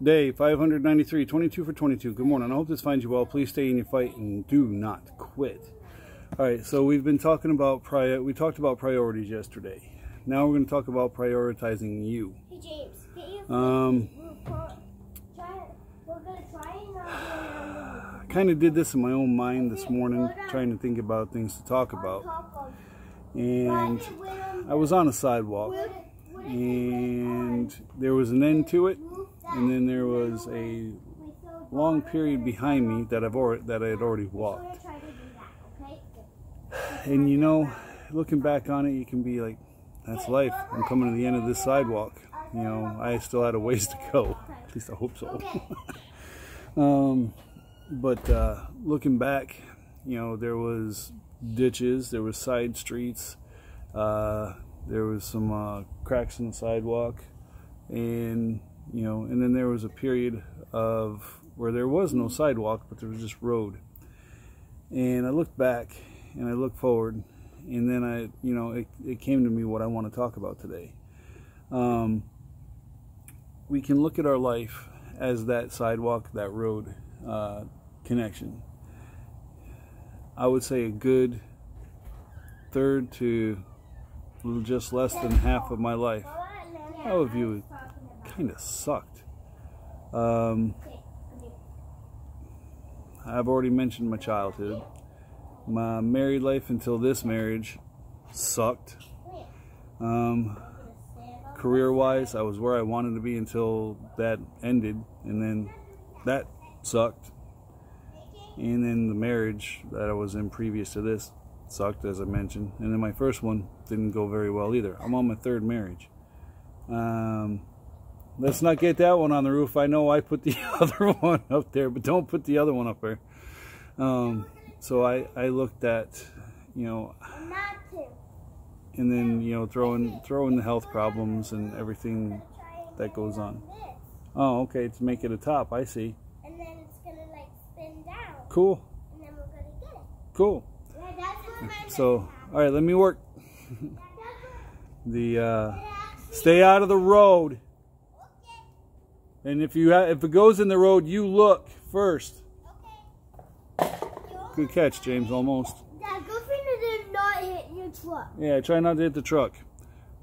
Day 593, 22 for 22. Good morning. I hope this finds you well. Please stay in your fight and do not quit. All right, so we've been talking about we talked about priorities yesterday. Now we're going to talk about prioritizing you. Hey James, I kind of did this in my own mind this morning, trying to think about things to talk about. And I was on a sidewalk, and there was an end to it, and then there was a long period behind me that I had already walked. And you know, looking back on it, you can be like, that's life. I'm coming to the end of this sidewalk. You know, I still had a ways to go. At least I hope so. But looking back, you know, there was ditches, there was side streets, there was some cracks in the sidewalk, and you know, and then there was a period of where there was no sidewalk, but there was just road. And I looked back and I looked forward, and then you know, it came to me what I want to talk about today. We can look at our life as that sidewalk, that road connection. I would say a good third to just less than half of my life, I would view it kind of sucked. I've already mentioned my childhood. My married life until this marriage sucked. Career-wise, I was where I wanted to be until that ended, and then that sucked. And then the marriage that I was in previous to this sucked, as I mentioned. And then my first one didn't go very well either. I'm on my third marriage. Let's not get that one on the roof. I know I put the other one up there, but don't put the other one up there. So I looked at, you know, and then, you know, throw in the health problems and everything that goes on. Oh, okay, to make it a top, I see. And then it's gonna like spin down. Cool. And then we're gonna get it. Cool. Yeah, that's what So, all right, let me work. Stay out of the road. And if it goes in the road, you look first. Okay. Good catch, James. Almost. Dad, go for you to not hit your truck. Yeah, try not to hit the truck.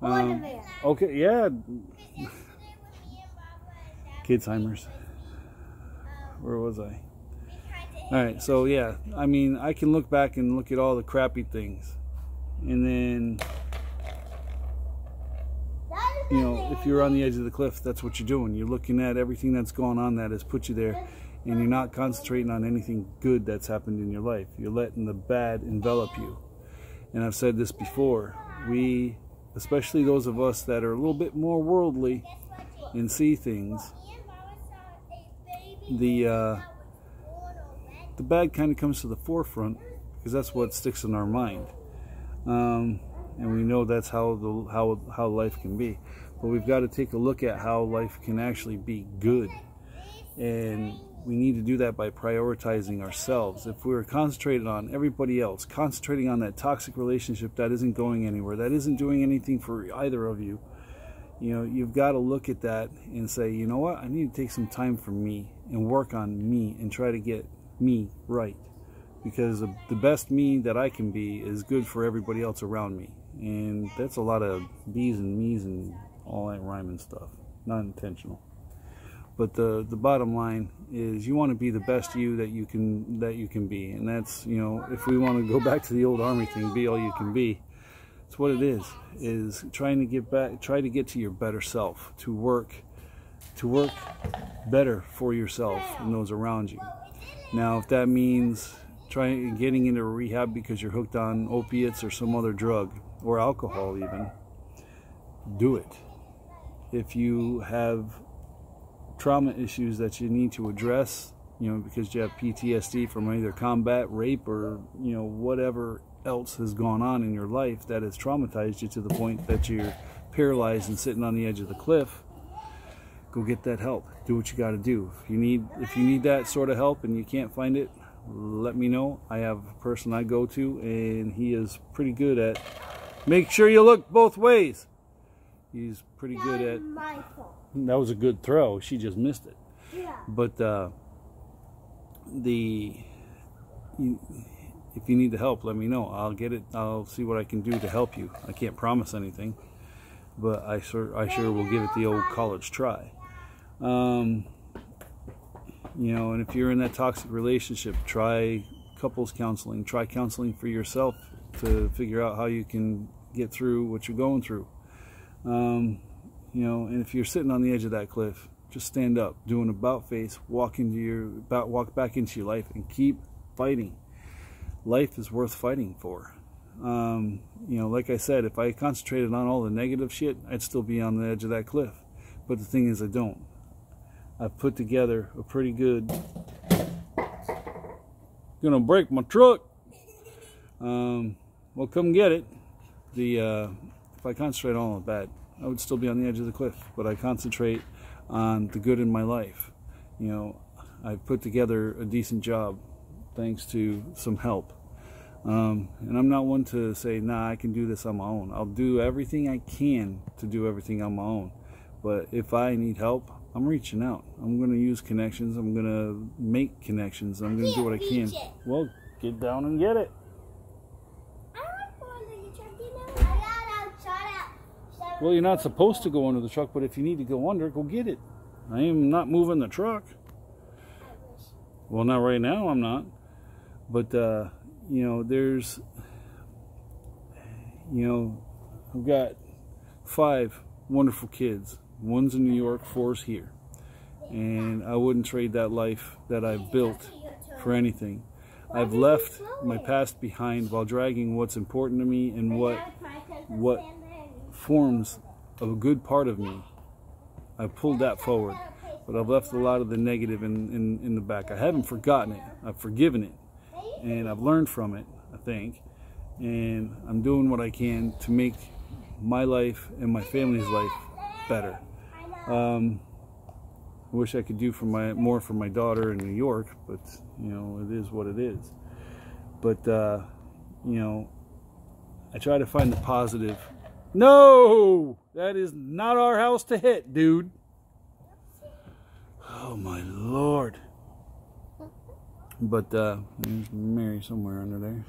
Okay, yeah. Kidsheimers. Where was I? Alright, so yeah, I mean, I can look back and look at all the crappy things. And then, you know, if you're on the edge of the cliff, that's what you're doing. You're looking at everything that's going on that has put you there. And you're not concentrating on anything good that's happened in your life. You're letting the bad envelop you. And I've said this before. We, especially those of us that are a little bit more worldly and see things, the bad kind of comes to the forefront because that's what sticks in our mind. And we know that's how life can be. But we've got to take a look at how life can actually be good. And we need to do that by prioritizing ourselves. If we're concentrated on everybody else, concentrating on that toxic relationship that isn't going anywhere, that isn't doing anything for either of you, you know, you've got to look at that and say, you know what, I need to take some time for me and work on me and try to get me right. Because the best me that I can be is good for everybody else around me. And that's a lot of bees and me's and all that rhyming stuff. Not intentional. But the bottom line is you want to be the best you that you can be. And that's, you know, if we want to go back to the old army thing, be all you can be. It's what it is trying to get back, try to get to your better self, to work better for yourself and those around you. Now, if that means getting into rehab because you're hooked on opiates or some other drug or alcohol even, do it. If you have trauma issues that you need to address, you know, because you have PTSD from either combat, rape, or, you know, whatever else has gone on in your life that has traumatized you to the point that you're paralyzed and sitting on the edge of the cliff, go get that help. Do what you got to do. If you need that sort of help and you can't find it, let me know. I have a person I go to, and he is pretty good at make sure you look both ways. He's pretty good at... My fault. That was a good throw. She just missed it. Yeah. But if you need the help, let me know. I'll get it. I'll see what I can do to help you. I can't promise anything, but I sure will give it the old college try. You know, and if you're in that toxic relationship, try couples counseling. Try counseling for yourself to figure out how you can get through what you're going through. You know, and if you're sitting on the edge of that cliff, just stand up, do an about face, walk back into your life, and keep fighting. Life is worth fighting for. You know, like I said, if I concentrated on all the negative shit, I'd still be on the edge of that cliff. But the thing is, I don't. I've put together a pretty good... Gonna break my truck. Well, come get it. If I concentrate on all the bad, I would still be on the edge of the cliff. But I concentrate on the good in my life. You know, I've put together a decent job thanks to some help. And I'm not one to say, nah, I can do this on my own. I'll do everything I can to do everything on my own. But if I need help, I'm reaching out. I'm going to use connections. I'm going to make connections. I'm going to do what I can. Well, get down and get it. Well, you're not supposed to go under the truck, but if you need to go under, go get it. I am not moving the truck. Well, not right now, I'm not. But, you know, there's, you know, I've got 5 wonderful kids. One's in New York, 4's here. And I wouldn't trade that life that I've built for anything. I've left my past behind while dragging what's important to me and what forms a good part of me. I pulled that forward, but I've left a lot of the negative in the back. I haven't forgotten it. I've forgiven it, and I've learned from it, I think, and I'm doing what I can to make my life and my family's life better. I wish I could do more for my daughter in New York, but you know, it is what it is. But you know, I try to find the positive. No, that is not our house to hit, dude. Oh my Lord. But there's Mary somewhere under there.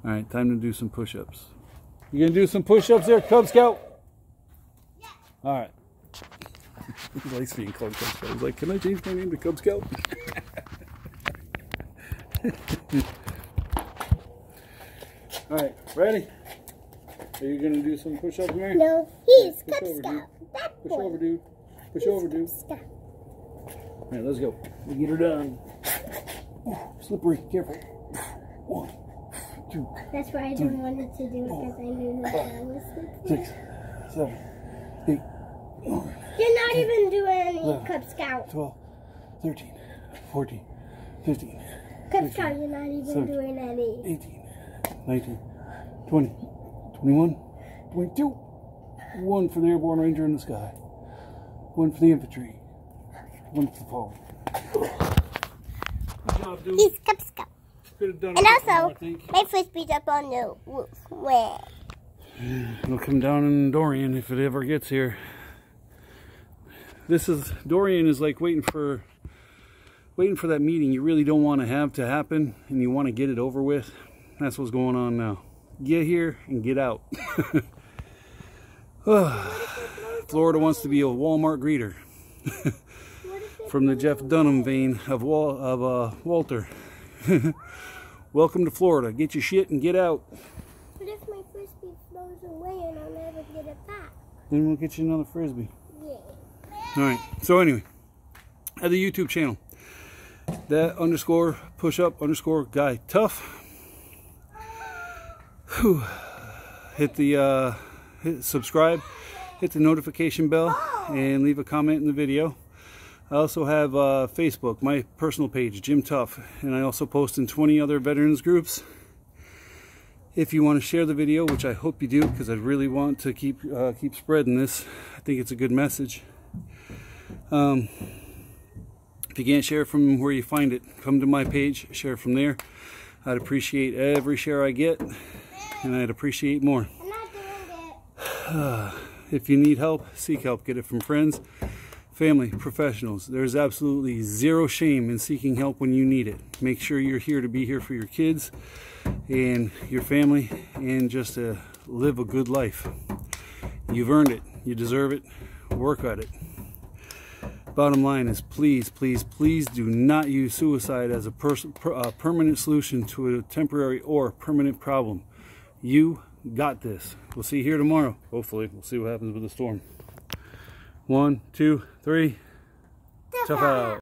All right, time to do some push-ups. You gonna do some push-ups there, Cub Scout? Yeah. All right. He likes being called Cub Scout. He's like, can I change my name to Cub Scout? All right, ready? Are you gonna do some push-ups, Mary? No, he's Push Cub over, Scout. dude. That Push boy. over, dude. Push over, dude. Scout. All right, let's go. We get her done. Slippery, careful. 1, 2, That's why I didn't want it to do it because I knew that I was sleeping. 6, 7, 8, 9, You're not even doing any 11, Cub Scout. 12, 13, 14, 15, Cub Scout, you're not even 17, doing any. 18, 19, 20, 21, 22. 1 for the Airborne Ranger in the sky. 1 for the infantry. 1 for the fall. Good job, dude. He's Cub Scout. Could have done And a couple more, also, I think. my frisbee's up on the roof. Where? It'll come down in Dorian if it ever gets here. Dorian is like waiting for that meeting you really don't want to have to happen, and you want to get it over with. That's what's going on now. Get here and get out. Florida wants to be a Walmart greeter. From the Jeff Dunham vein of Walter. Welcome to Florida. Get your shit and get out. What if my frisbee flows away and I'll never get it back? Then we'll get you another frisbee. Yeah. Alright, so anyway, at the YouTube channel, that _ push up _ guy tough. Whew. Hit subscribe, hit the notification bell, and leave a comment in the video. I also have Facebook, my personal page, Jim Tough, and I also post in 20 other veterans groups. If you want to share the video, which I hope you do, because I really want to keep spreading this. I think it's a good message. If you can't share from where you find it, come to my page, share from there. I'd appreciate every share I get, and I'd appreciate more. I'm not doing it. If you need help, seek help. Get it from friends, Family, professionals, there's absolutely zero shame in seeking help when you need it. Make sure you're here to be here for your kids and your family, and just to live a good life. You've earned it. You deserve it. Work at it. Bottom line is, please, please, please do not use suicide as a permanent solution to a temporary or permanent problem. You got this. We'll see you here tomorrow. Hopefully. We'll see what happens with the storm. 1, 2, 3. Tough out.